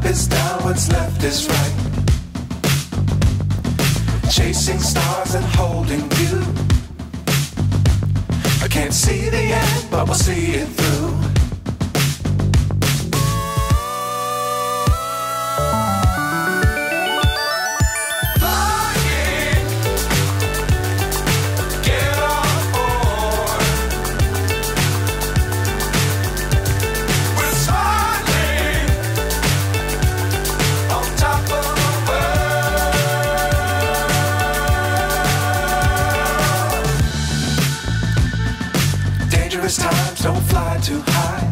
is down, what's left is right. Chasing stars and holding you. I can't see the end, but we'll see it through. Times don't fly too high.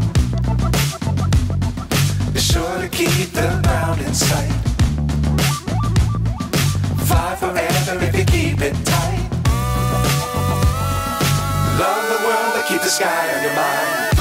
Be sure to keep the ground in sight. Fly forever if you keep it tight. Love the world, but keep the sky on your mind.